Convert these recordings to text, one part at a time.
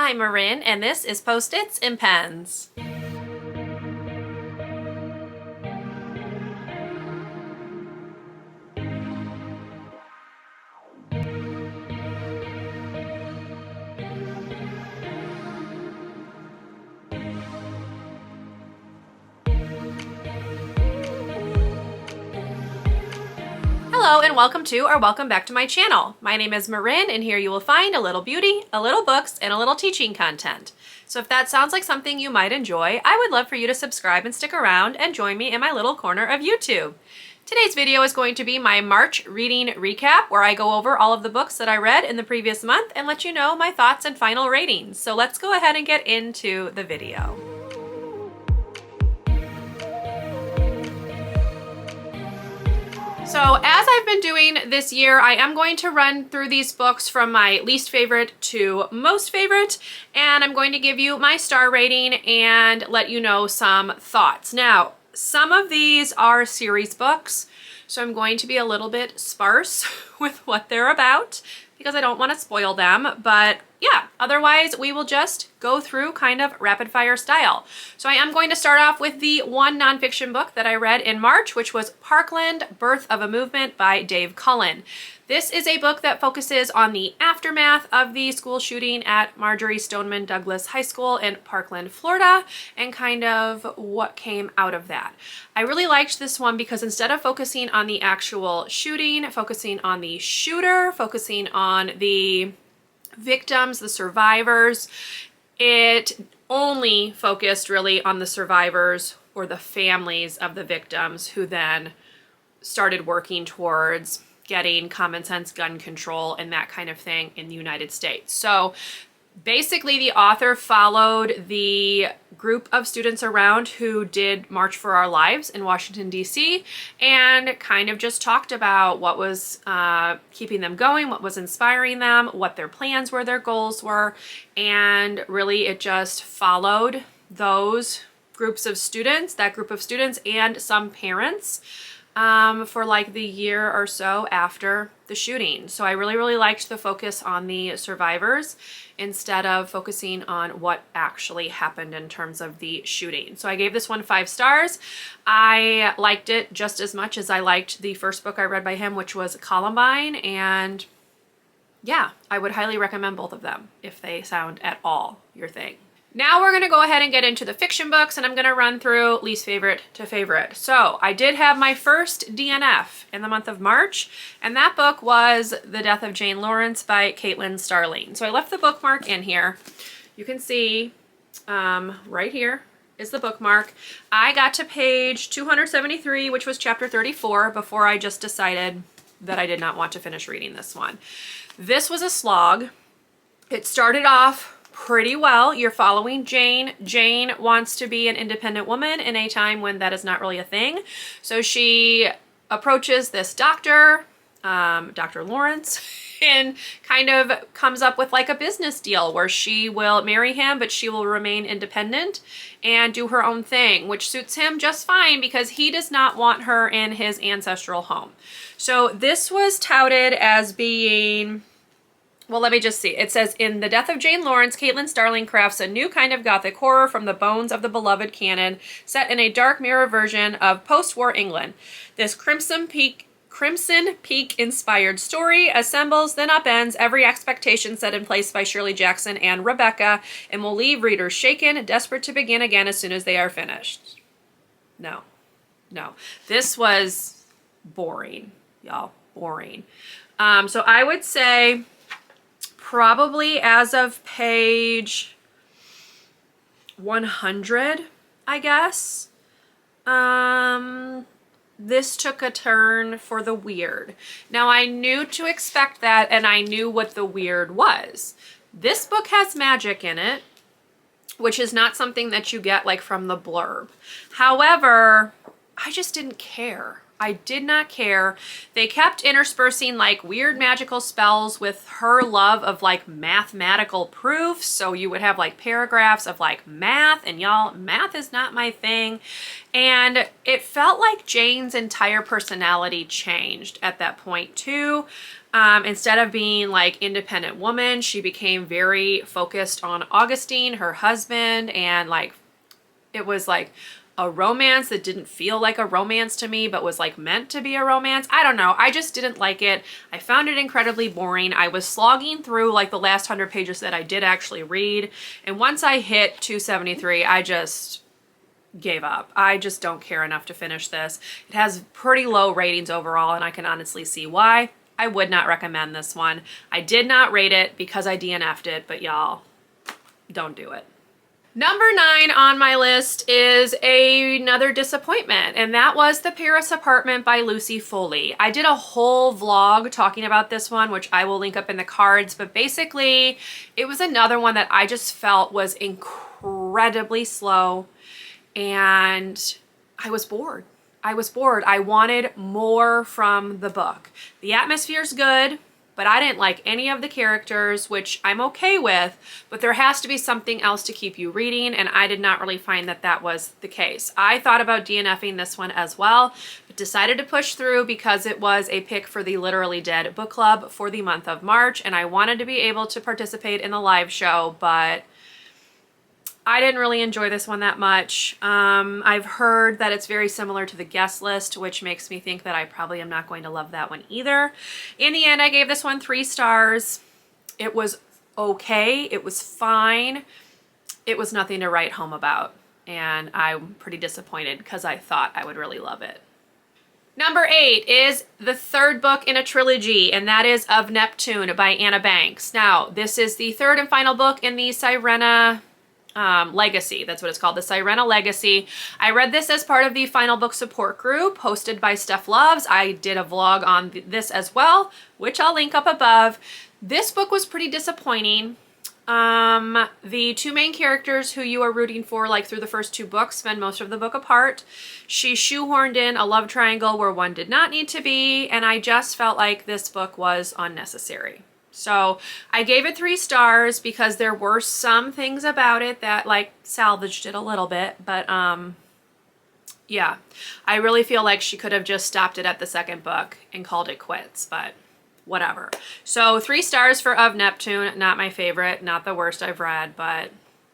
I'm Marin, and this is Post-its and Pens. Hello and welcome to or welcome back to my channel. My name is Marin and here you will find a little beauty, a little books, and a little teaching content. So if that sounds like something you might enjoy, I would love for you to subscribe and stick around and join me in my little corner of YouTube. Today's video is going to be my March reading recap where I go over all of the books that I read in the previous month and let you know my thoughts and final ratings. So let's go ahead and get into the video. So as I've been doing this year, I am going to run through these books from my least favorite to most favorite, and I'm going to give you my star rating and let you know some thoughts. Now, some of these are series books, so I'm going to be a little bit sparse with what they're about because I don't want to spoil them, but yeah, otherwise we will just go through kind of rapid fire style. So I am going to start off with the one nonfiction book that I read in March, which was Parkland, Birth of a Movement by Dave Cullen. This is a book that focuses on the aftermath of the school shooting at Marjory Stoneman Douglas High School in Parkland, Florida, and kind of what came out of that. I really liked this one because instead of focusing on the actual shooting, focusing on the shooter, focusing on the victims, the survivors, it only focused really on the survivors or the families of the victims who then started working towards getting common sense gun control and that kind of thing in the United States. So basically the author followed the group of students around who did March for Our Lives in Washington, D.C. and kind of just talked about what was keeping them going, what was inspiring them, what their plans were, their goals were, and really it just followed those groups of students, that group of students and some parents for like the year or so after the shooting. So I really liked the focus on the survivors instead of focusing on what actually happened in terms of the shooting. So I gave this one 5 stars. I liked it just as much as I liked the first book I read by him, which was Columbine, and yeah, I would highly recommend both of them if they sound at all your thing. Now we're going to go ahead and get into the fiction books, and I'm going to run through least favorite to favorite. So I did have my first DNF in the month of March, and that book was The Death of Jane Lawrence by Caitlin Starling. So I left the bookmark in here. You can see right here is the bookmark. I got to page 273, which was chapter 34, before I just decided that I did not want to finish reading this one. This was a slog. It started off pretty well. You're following Jane. Jane wants to be an independent woman in a time when that is not really a thing. So she approaches this doctor, Dr. Lawrence, and kind of comes up with like a business deal where she will marry him, but she will remain independent and do her own thing, which suits him just fine because he does not want her in his ancestral home. So this was touted as being, well, let me just see. It says, in The Death of Jane Lawrence, Caitlin Starling crafts a new kind of gothic horror from the bones of the beloved canon, set in a dark mirror version of post-war England. This Crimson Peak-inspired story assembles, then upends every expectation set in place by Shirley Jackson and Rebecca, and will leave readers shaken, desperate to begin again as soon as they are finished. No. This was boring, y'all. Boring. So I would say probably as of page 100, I guess, this took a turn for the weird. Now, I knew to expect that, and I knew what the weird was. This book has magic in it, which is not something that you get like from the blurb. However, I just didn't care. I did not care. They kept interspersing like weird magical spells with her love of like mathematical proof. So you would have like paragraphs of like math, and y'all, math is not my thing. And it felt like Jane's entire personality changed at that point too. Instead of being like independent woman, she became very focused on Augustine, her husband, and like it was like a romance that didn't feel like a romance to me, but was like meant to be a romance. I don't know. I just didn't like it. I found it incredibly boring. I was slogging through like the last 100 pages that I did actually read. And once I hit 273, I just gave up. I just don't care enough to finish this. It has pretty low ratings overall, and I can honestly see why. I would not recommend this one. I did not rate it because I DNF'd it, but y'all, don't do it. Number 9 on my list is another disappointment, and that was The Paris Apartment by Lucy Foley. I did a whole vlog talking about this one, which I will link up in the cards, but basically it was another one that I just felt was incredibly slow, and I was bored. I was bored. I wanted more from the book. The atmosphere's good, but I didn't like any of the characters, which I'm okay with, but there has to be something else to keep you reading, and I did not really find that that was the case. I thought about DNFing this one as well, but decided to push through because it was a pick for the Literally Dead book club for the month of March, and I wanted to be able to participate in the live show, but I didn't really enjoy this one that much. I've heard that it's very similar to the guest list, which makes me think that I probably am not going to love that one either. In the end, I gave this one 3 stars. It was okay. It was fine. It was nothing to write home about. And I'm pretty disappointed because I thought I would really love it. Number 8 is the 3rd book in a trilogy, and that is Of Neptune by Anna Banks. Now, this is the 3rd and final book in the Sirena Legacy. That's what it's called, the Sirena Legacy. I read this as part of the Final Book Support Group hosted by Steph Loves. I did a vlog on this as well, which I'll link up above. This book was pretty disappointing. The 2 main characters who you are rooting for like through the first 2 books spend most of the book apart. She shoehorned in a love triangle where one did not need to be, and I just felt like this book was unnecessary. So I gave it 3 stars because there were some things about it that like salvaged it a little bit, but yeah, I really feel like she could have just stopped it at the 2nd book and called it quits, but whatever. So 3 stars for Of Neptune, not my favorite, not the worst I've read, but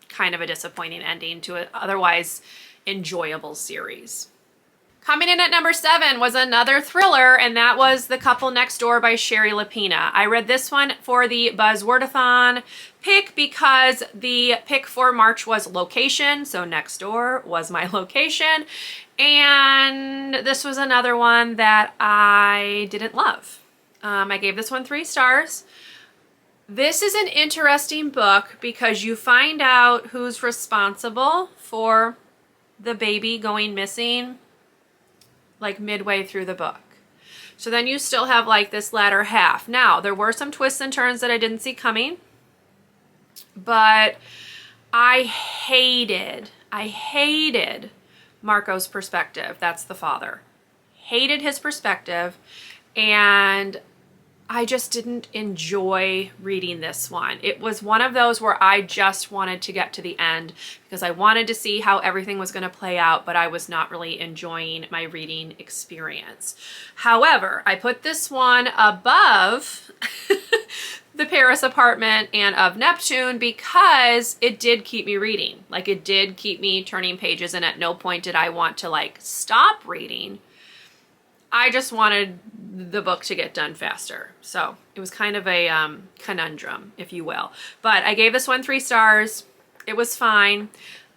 kind of a disappointing ending to an otherwise enjoyable series. Coming in at number 7 was another thriller, and that was The Couple Next Door by Shari Lapena. I read this one for the Buzzwordathon pick because the pick for March was location, so Next Door was my location, and this was another one that I didn't love. I gave this one 3 stars. This is an interesting book because you find out who's responsible for the baby going missing like midway through the book. So then you still have like this latter half. Now, there were some twists and turns that I didn't see coming, but I hated Marco's perspective. That's the father. Hated his perspective, and I just didn't enjoy reading this one. It was one of those where I just wanted to get to the end because I wanted to see how everything was going to play out, but I was not really enjoying my reading experience. However, I put this one above The Paris Apartment and Of Neptune because it did keep me reading. Like, it did keep me turning pages, and at no point did I want to like stop reading. I just wanted the book to get done faster. So it was kind of a conundrum, if you will. But I gave this one 3 stars. It was fine.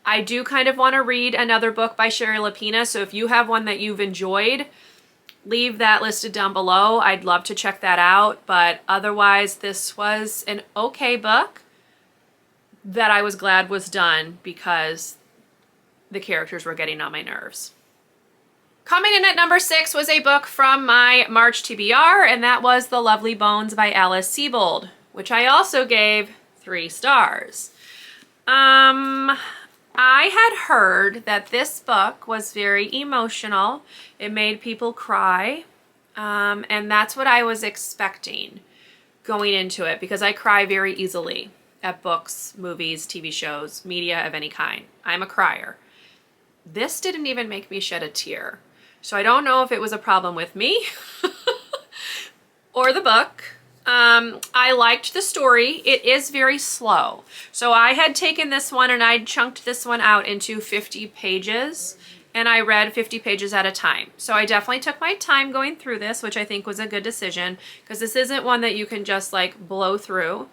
I do kind of want to read another book by Shari Lapena. So if you have one that you've enjoyed, leave that listed down below. I'd love to check that out. But otherwise, this was an okay book that I was glad was done because the characters were getting on my nerves. Coming in at number 6 was a book from my March TBR, and that was The Lovely Bones by Alice Sebold, which I also gave 3 stars. I had heard that this book was very emotional. It made people cry, and that's what I was expecting going into it because I cry very easily at books, movies, TV shows, media of any kind. I'm a crier. This didn't even make me shed a tear. So I don't know if it was a problem with me or the book. I liked the story. It is very slow. So I had taken this one and I chunked this one out into 50 pages and I read 50 pages at a time. So I definitely took my time going through this, which I think was a good decision because this isn't one that you can just like blow through.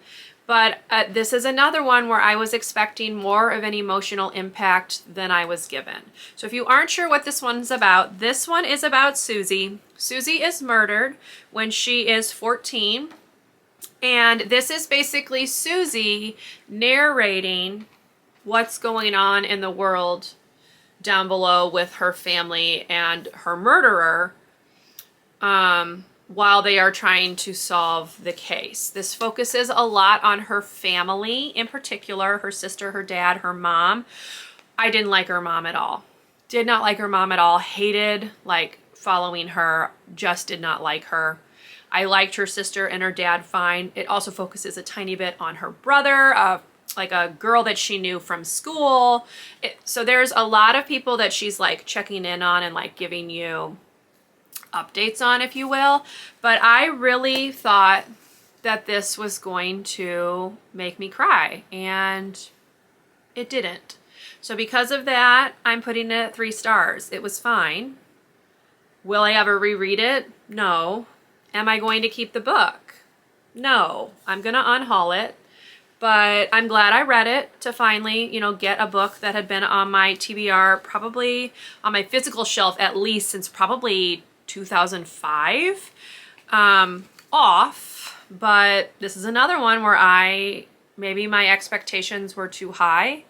But this is another one where I was expecting more of an emotional impact than I was given. So if you aren't sure what this one's about, this one is about Susie. Susie is murdered when she is 14. And this is basically Susie narrating what's going on in the world down below with her family and her murderer while they are trying to solve the case. This focuses a lot on her family, in particular, her sister, her dad, her mom. I didn't like her mom at all. Did not like her mom at all. Hated like following her. Just did not like her. I liked her sister and her dad fine. It also focuses a tiny bit on her brother, like a girl that she knew from school. So there's a lot of people that she's like checking in on and like giving you updates on, if you will. But I really thought that this was going to make me cry, and it didn't. So because of that, I'm putting it at 3 stars. It was fine. Will I ever reread it? No. Am I going to keep the book? No. I'm going to unhaul it. But I'm glad I read it to finally, you know, get a book that had been on my TBR, probably on my physical shelf at least since probably 2005 off. But this is another one where maybe my expectations were too high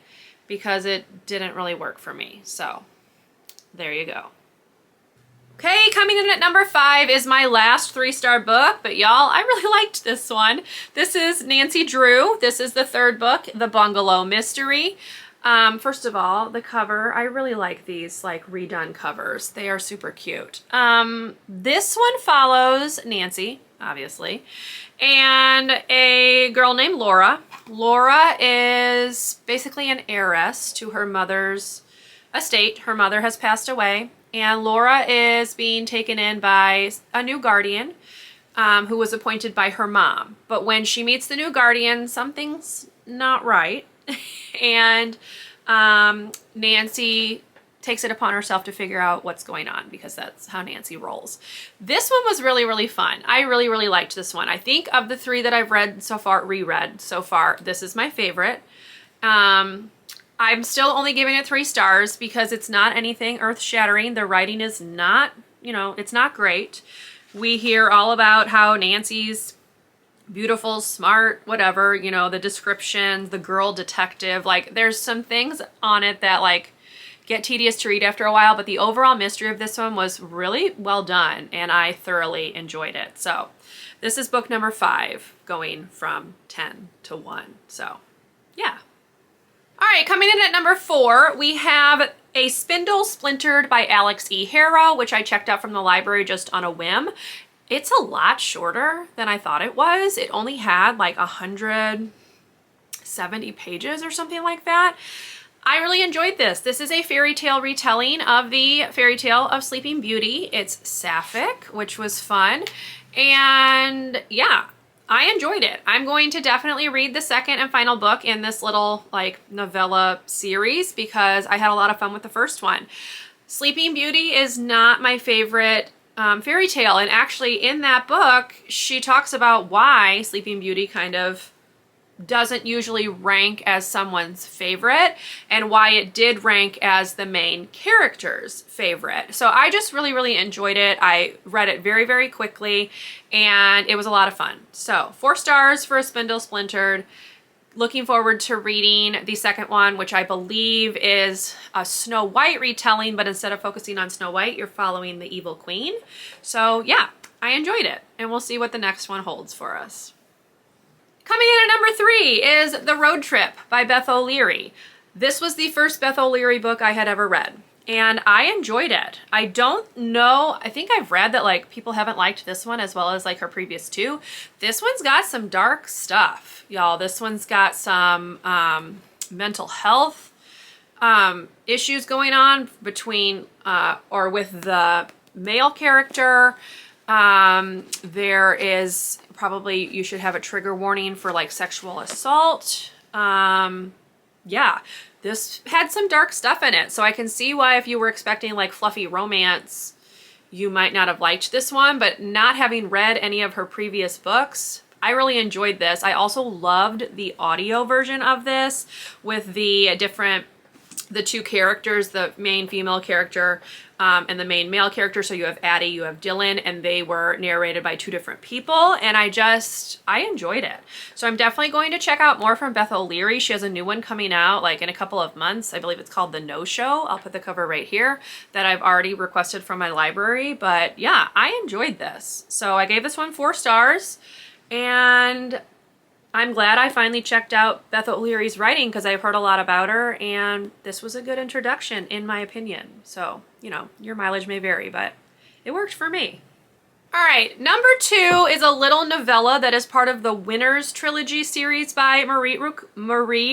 because it didn't really work for me. So there you go. Okay, coming in at number 5 is my last 3-star book, but y'all, I really liked this one. This is Nancy Drew. This is the 3rd book, The Bungalow Mystery. First of all, the cover, I really like these like redone covers. They are super cute. This one follows Nancy, obviously, and a girl named Laura. Laura is basically an heiress to her mother's estate. Her mother has passed away. And Laura is being taken in by a new guardian who was appointed by her mom. But when she meets the new guardian, something's not right. And Nancy takes it upon herself to figure out what's going on because that's how Nancy rolls. This one was really, really fun. I really, really liked this one. I think of the 3 that I've read so far, reread so far, this is my favorite. I'm still only giving it 3 stars because it's not anything earth-shattering. The writing is not, you know, it's not great. We hear all about how Nancy's beautiful, smart, whatever, you know, the descriptions, the girl detective, like there's some things on it that like get tedious to read after a while, but the overall mystery of this one was really well done and I thoroughly enjoyed it. So this is book number 5 going from 10 to 1. So yeah. All right, coming in at number 4, we have a Spindle Splintered by Alix E. Harrow, which I checked out from the library just on a whim. It's a lot shorter than I thought it was. It only had like 170 pages or something like that. I really enjoyed this. This is a fairy tale retelling of the fairy tale of Sleeping Beauty. It's sapphic, which was fun. And yeah, I enjoyed it. I'm going to definitely read the 2nd and final book in this little like novella series because I had a lot of fun with the first one. Sleeping Beauty is not my favorite fairy tale, and actually in that book she talks about why Sleeping Beauty kind of doesn't usually rank as someone's favorite and why it did rank as the main character's favorite. So I just really, really enjoyed it. I read it very, very quickly and it was a lot of fun. So 4 stars for a Spindle Splintered. Looking forward to reading the 2nd one, which I believe is a Snow White retelling, but instead of focusing on Snow White, you're following the evil queen. So yeah, I enjoyed it and we'll see what the next one holds for us. Coming in at number 3 is The Road Trip by Beth O'Leary. This was the first Beth O'Leary book I had ever read, and I enjoyed it. I don't know, I think I've read that like people haven't liked this one as well as like her previous 2. This one's got some dark stuff, y'all. This one's got some mental health issues going on between or with the male character. There is probably, you should have a trigger warning for like sexual assault. Yeah, this had some dark stuff in it. So I can see why if you were expecting like fluffy romance, you might not have liked this one, but not having read any of her previous books, I really enjoyed this. I also loved the audio version of this with the two characters, the main female character and the main male character. So you have Addie, you have Dylan, and they were narrated by two different people. And I enjoyed it. So I'm definitely going to check out more from Beth O'Leary. She has a new one coming out like in a couple of months. I believe it's called The No Show. I'll put the cover right here that I've already requested from my library. But yeah, I enjoyed this. So I gave this one 4 stars, and I'm glad I finally checked out Beth O'Leary's writing because I've heard a lot about her, and this was a good introduction in my opinion. So, you know, your mileage may vary, but it worked for me. All right, number 2 is a little novella that is part of the Winners Trilogy series by Marie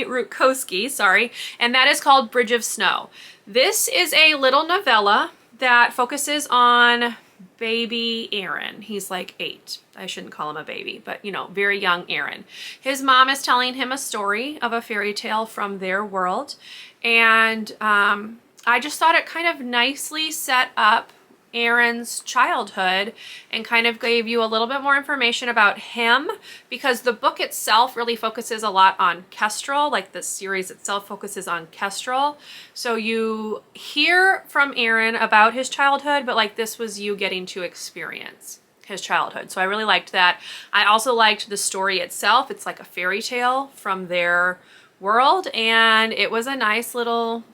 Rutkoski, sorry, and that is called Bridge of Snow. This is a little novella that focuses on baby Aaron. He's like 8. I shouldn't call him a baby, but you know, very young Aaron. His mom is telling him a story of a fairy tale from their world. And I just thought it kind of nicely set up Aaron's childhood and kind of gave you a little bit more information about him, because the book itself really focuses a lot on Kestrel, like the series itself focuses on Kestrel. So you hear from Aaron about his childhood, but like this was you getting to experience his childhood. So I really liked that. I also liked the story itself. It's like a fairy tale from their world, and it was a nice little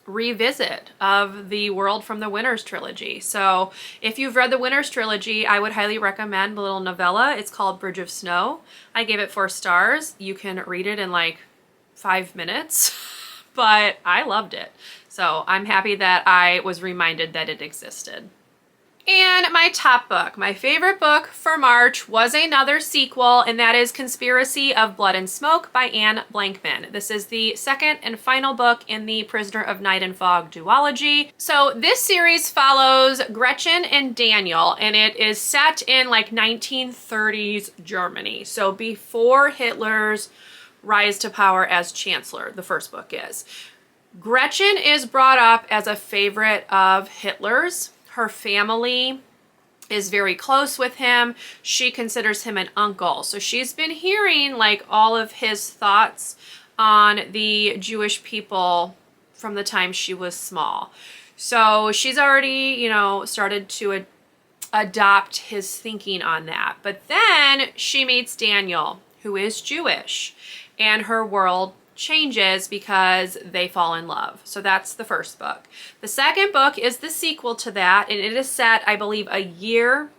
revisit of the world from the Winners Trilogy. So if you've read the Winners Trilogy, I would highly recommend the little novella. It's called Bridge of Snow. I gave it 4 stars. You can read it in like 5 minutes, but I loved it. So I'm happy that I was reminded that it existed. And my top book, my favorite book for March, was another sequel, and that is Conspiracy of Blood and Smoke by Anne Blankman. This is the second and final book in the Prisoner of Night and Fog duology. So this series follows Gretchen and Daniel, and it is set in like 1930s Germany. So before Hitler's rise to power as Chancellor, the first book is. Gretchen is brought up as a favorite of Hitler's. Her family is very close with him. She considers him an uncle. So she's been hearing like all of his thoughts on the Jewish people from the time she was small. So she's already, you know, started to adopt his thinking on that. But then she meets Daniel, who is Jewish, and her world changes because they fall in love. So that's the first book. The second book is the sequel to that, and it is set, I believe, a year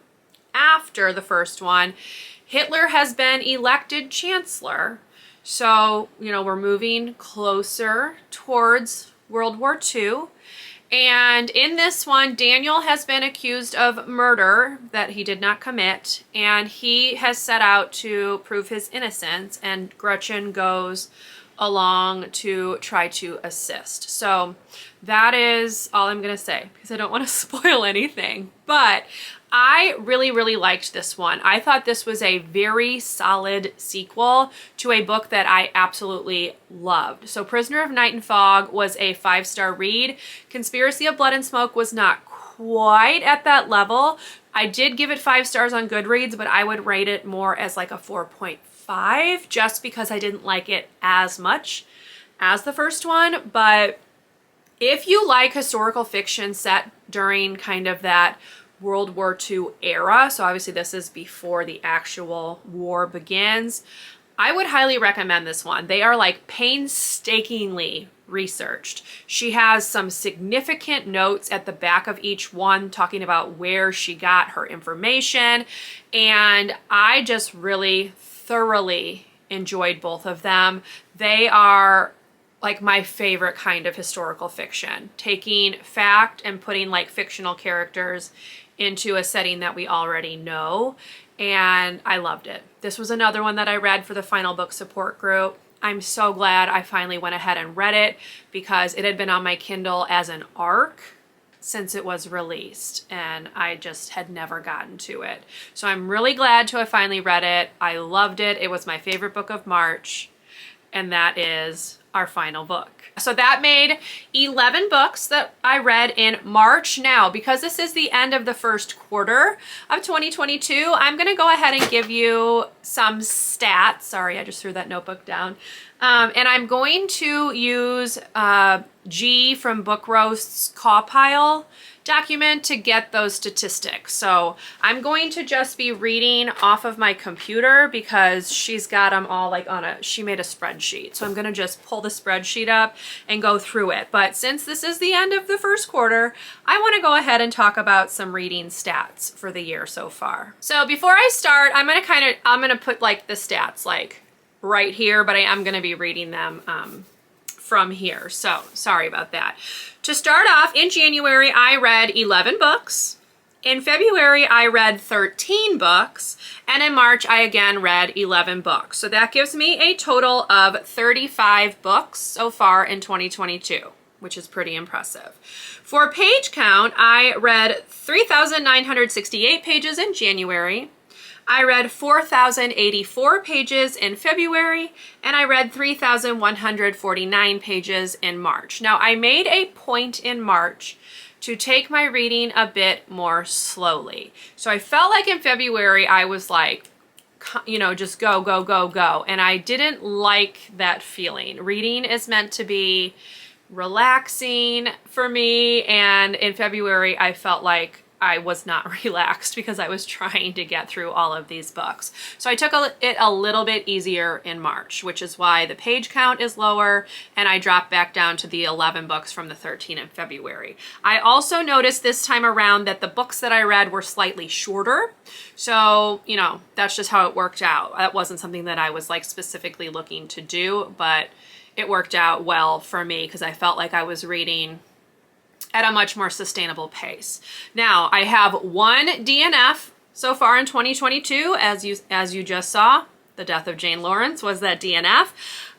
after the first one. Hitler has been elected chancellor. So, you know, we're moving closer towards World War II. And in this one, Daniel has been accused of murder that he did not commit, and he has set out to prove his innocence, and Gretchen goes along to try to assist. So that is all I'm gonna say, because I don't want to spoil anything. But I really, really liked this one. I thought this was a very solid sequel to a book that I absolutely loved. So Prisoner of Night and Fog was a 5-star read. Conspiracy of Blood and Smoke was not quite at that level. I did give it 5 stars on Goodreads, but I would rate it more as like a 4.5, just because I didn't like it as much as the first one. But if you like historical fiction set during kind of that World War II era, so obviously this is before the actual war begins, I would highly recommend this one. They are like painstakingly researched. She has some significant notes at the back of each one talking about where she got her information, and I just really thoroughly enjoyed both of them. They are like my favorite kind of historical fiction, taking fact and putting like fictional characters into a setting that we already know, and I loved it. This was another one that I read for the Final Book Support Group. I'm so glad I finally went ahead and read it, because it had been on my Kindle as an ARC since it was released, and I just had never gotten to it. So I'm really glad to have finally read it. I loved it. It was my favorite book of March, and that is our final book. So that made 11 books that I read in March. Now, because this is the end of the first quarter of 2022, I'm going to go ahead and give you some stats. Sorry, I just threw that notebook down. And I'm going to use G from Book Roast's Caw Pile document to get those statistics. So I'm going to just be reading off of my computer because she's got them all like she made a spreadsheet. So I'm going to just pull the spreadsheet up and go through it. But since this is the end of the first quarter, I want to go ahead and talk about some reading stats for the year so far. So before I start, I'm going to put like the stats like right here, but I am going to be reading them from here. So sorry about that. To start off, in January, I read 11 books. In February, I read 13 books. And in March, I again read 11 books. So that gives me a total of 35 books so far in 2022, which is pretty impressive. For page count, I read 3,968 pages in January. I read 4,084 pages in February, and I read 3,149 pages in March. Now, I made a point in March to take my reading a bit more slowly. So I felt like in February, I was like, you know, just go, go, go, go. And I didn't like that feeling. Reading is meant to be relaxing for me. And in February, I felt like I was not relaxed because I was trying to get through all of these books. So I took it a little bit easier in March, which is why the page count is lower, and I dropped back down to the 11 books from the 13 in February. I also noticed this time around that the books that I read were slightly shorter. So, you know, that's just how it worked out. That wasn't something that I was like specifically looking to do, but it worked out well for me because I felt like I was reading at a much more sustainable pace. Now, I have one DNF so far in 2022, as you just saw. The Death of Jane Lawrence was that DNF.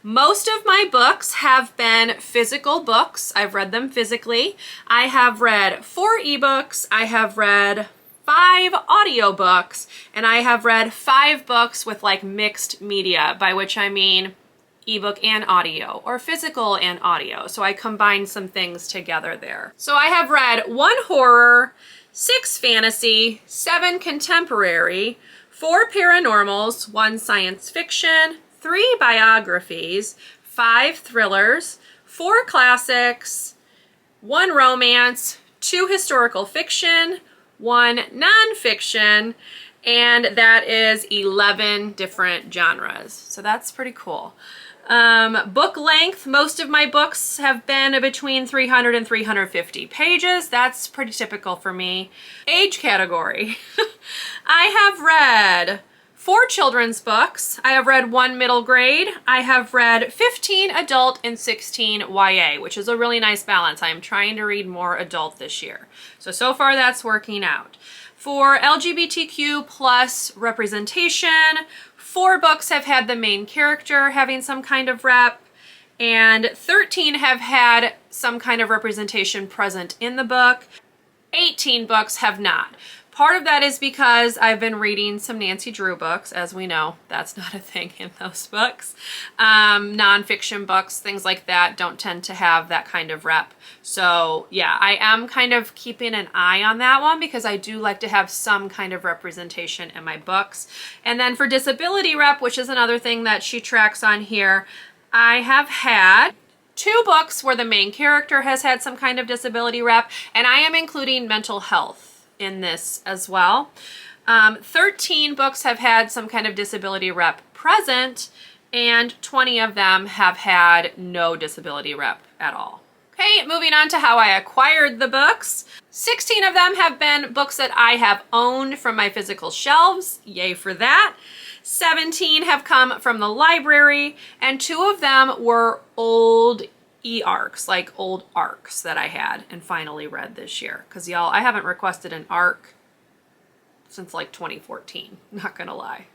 Most of my books have been physical books. I've read them physically. I have read 4 ebooks. I have read 5 audiobooks, and I have read 5 books with like mixed media, by which I mean ebook and audio, or physical and audio. So I combined some things together there. So I have read 1 horror, 6 fantasy, 7 contemporary, 4 paranormals, 1 science fiction, 3 biographies, 5 thrillers, 4 classics, 1 romance, 2 historical fiction, 1 nonfiction, and that is 11 different genres. So that's pretty cool. Book length, most of my books have been between 300 and 350 pages. That's pretty typical for me. Age category. I have read 4 children's books. I have read 1 middle grade. I have read 15 adult and 16 YA, which is a really nice balance. I am trying to read more adult this year. So far that's working out. For LGBTQ plus representation, 4 books have had the main character having some kind of rep, and 13 have had some kind of representation present in the book. 18 books have not. Part of that is because I've been reading some Nancy Drew books. As we know, that's not a thing in those books. Nonfiction books, things like that, don't tend to have that kind of rep. So yeah, I am kind of keeping an eye on that one because I do like to have some kind of representation in my books. And then for disability rep, which is another thing that she tracks on here, I have had 2 books where the main character has had some kind of disability rep, and I am including mental health in this as well. 13 books have had some kind of disability rep present, and 20 of them have had no disability rep at all. Okay, moving on to how I acquired the books. 16 of them have been books that I have owned from my physical shelves. Yay for that. 17 have come from the library, and 2 of them were old e-arcs, like old arcs that I had and finally read this year. Because y'all, I haven't requested an arc since like 2014, not gonna lie.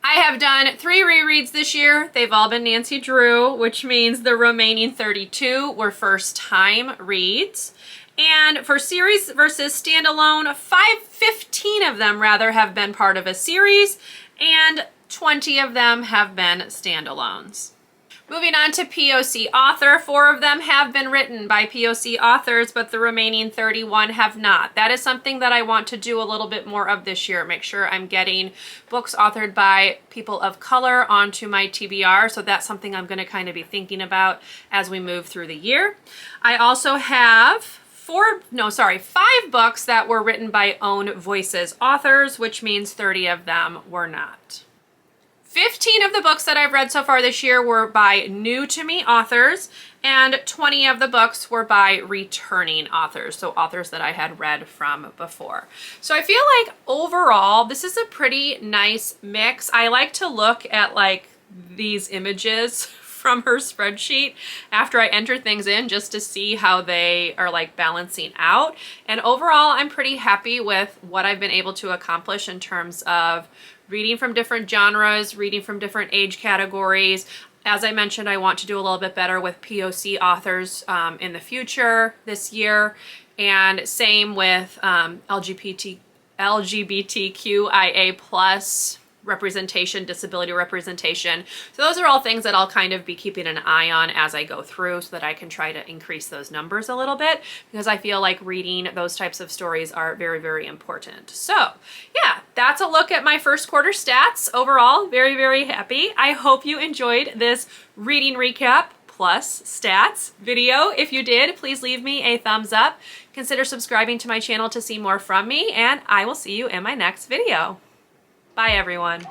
I have done 3 rereads this year. They've all been Nancy Drew, which means the remaining 32 were first time reads. And for series versus standalone, 15 of them rather have been part of a series, and 20 of them have been standalones. Moving on to POC author, 4 of them have been written by POC authors, but the remaining 31 have not. That is something that I want to do a little bit more of this year. Make sure I'm getting books authored by people of color onto my TBR, so that's something I'm going to kind of be thinking about as we move through the year. I also have 5 books that were written by own voices authors, which means 30 of them were not. 15 of the books that I've read so far this year were by new to me authors, and 20 of the books were by returning authors, so authors that I had read from before. So I feel like overall this is a pretty nice mix. I like to look at like these images from her spreadsheet after I enter things in just to see how they are like balancing out. And overall, I'm pretty happy with what I've been able to accomplish in terms of reading from different genres, reading from different age categories. As I mentioned, I want to do a little bit better with POC authors in the future this year. And same with LGBTQIA plus representation, disability representation. So those are all things that I'll kind of be keeping an eye on as I go through so that I can try to increase those numbers a little bit, because I feel like reading those types of stories are very, very important. So yeah, that's a look at my first quarter stats. Overall, very, very happy. I hope you enjoyed this reading recap plus stats video. If you did, please leave me a thumbs up. Consider subscribing to my channel to see more from me, and I will see you in my next video. Bye, everyone.